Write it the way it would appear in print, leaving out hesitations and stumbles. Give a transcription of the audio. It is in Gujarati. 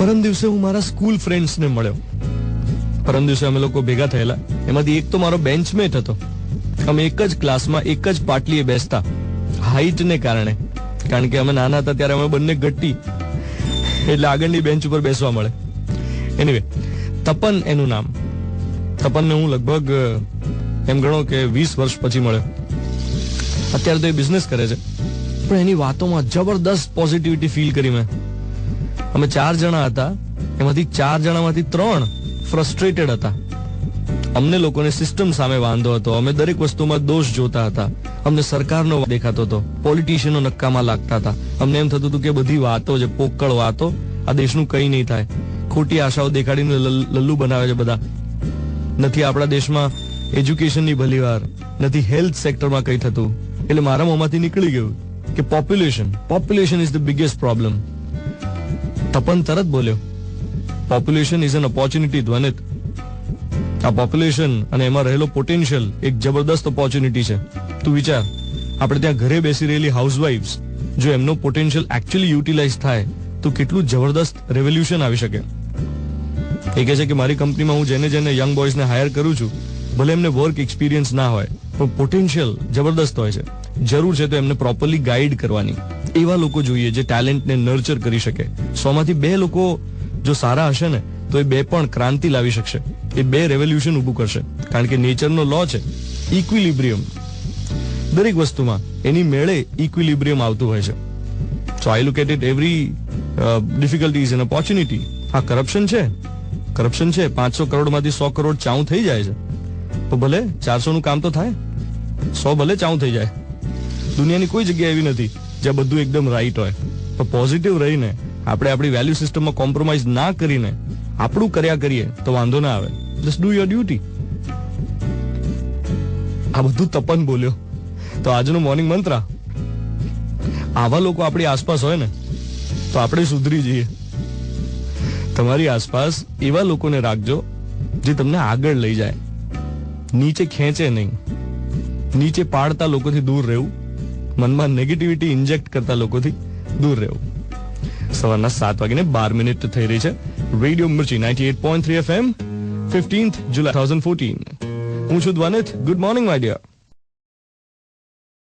પરમ દિવસે હું મારા સ્કૂલ ફ્રેન્ડ્સને મળ્યો. પરમ દિવસે અમે લોકો ભેગા થયેલા. એમાંથી એક તો મારો બેન્ચમેટ હતો. અમે એક જ ક્લાસમાં એક જ પાટલીએ બેસતા, હાઈટને કારણે. કારણ કે અમે નાના હતા ત્યારે અમે બંને ગટ્ટી, એટલે આગળની બેન્ચ ઉપર બેસવા મળે. એનીવે, તપન એનું નામ. તપનને હું લગભગ એમ ગણો કે 20 વર્ષ પછી મળ્યો. અત્યારે તો એ બિઝનેસ કરે છે, પણ એની વાતોમાં જબરદસ્ત પોઝિટિવિટી ફીલ કરી મેં. અમે 4 જણા હતા, એમાંથી 4 જણામાંથી 3 ફ્રસ્ટ્રેટેડ હતા. અમને લોકોને સિસ્ટમ સામે વાંધો હતો. અમે દરેક વસ્તુમાં દોષ જોતા હતા. અમને સરકારનો દેખાતો હતો, પોલિટિશિયનો નક્કામાં લાગતા હતા. અમને એમ થતું હતું કે બધી વાતો છે, પોકળ વાતો, આ દેશનું કંઈ નહીં થાય. ખોટી આશાઓ દેખાડીને લલ્લુ બનાવે છે બધા. નથી આપણા દેશમાં એજ્યુકેશનની ભલીવાર, નથી હેલ્થ સેક્ટરમાં કંઈ થતું. એટલે મારા મોંમાંથી નીકળી ગયું કે population is the biggest problem. Tapan તરત બોલ્યો, population is an opportunity Dhvanit. આ પોપ્યુલેશન અને એમાં રહેલો પોટેન્શિયલ એક જબરદસ્ત ઓપોર્ચ્યુનિટી છે. તું વિચાર, આપણે ત્યાં ઘરે બેસી રહેલી હાઉસવાઇફ્સ, જો એમનો પોટેન્શિયલ એકચ્યુઅલી યુટિલાઇઝ થાય તો કેટલું જબરદસ્ત રેવોલ્યુશન આવી શકે. એ કહે છે કે મારી કંપનીમાં હું જેને યંગ બોયઝને હાયર કરું છું, ભલે એમને વર્ક એક્સપિરિયન્સ ના હોય, પણ પોટેન્શિયલ જબરદસ્ત હોય છે. જરૂર છે તો એમને પ્રોપરલી ગાઈડ કરવાની. એવા લોકો જોઈએ જે ટેલેન્ટને નર્ચર કરી શકે. 100 માંથી 2 લોકો જો સારા હશે ને, તો એ 2 પણ ક્રાંતિ લાવી શકશે. એ 2 રેવોલ્યુશન ઊભું કરશે. કારણ કે નેચરનો લો છે ઇક્વિલિબ્રિયમ. દરેક વસ્તુમાં એની મેળે ઇક્વિલિબ્રિયમ આવતું હોય છે. So I look at it, every difficulty is an opportunity. આ કરપ્શન છે 500 કરોડમાંથી 100 કરોડ ચાઉં થઈ જાય છે, તો ભલે 400 નું કામ તો થાય, 100 ભલે ચાઉં થઈ જાય. દુનિયાની કોઈ જગ્યા એવી નથી જ્યાં બધું એકદમ રાઈટ હોય. તો પોઝિટિવ રહીને આપણે આપણી વેલ્યુ સિસ્ટમમાં કોમ્પ્રોમાઇઝ ના કરીને આપણું કર્યા કરીએ તો વાંધો ના આવે. Just do your duty. આ બધું તપન બોલ્યો. તો આજનો મોર્નિંગ મંત્ર, આવા લોકો આપણી આસપાસ હોય ને તો આપણે સુધરી જઈએ. તમારી આસપાસ એવા લોકોને રાખજો જે તમને આગળ લઈ જાય, નીચે ખેંચે નહીં. નીચે પાડતા લોકોથી દૂર રહેવું, મનમાં નેગેટિવિટી ઇન્જેક્ટ કરતા લોકોથી દૂર રહેવું. સવારના 7:12 થઈ રહી છે. Radio Mirchi 98.3 FM, 15th July 2014. હું છું Dhvanit. Good morning my dear.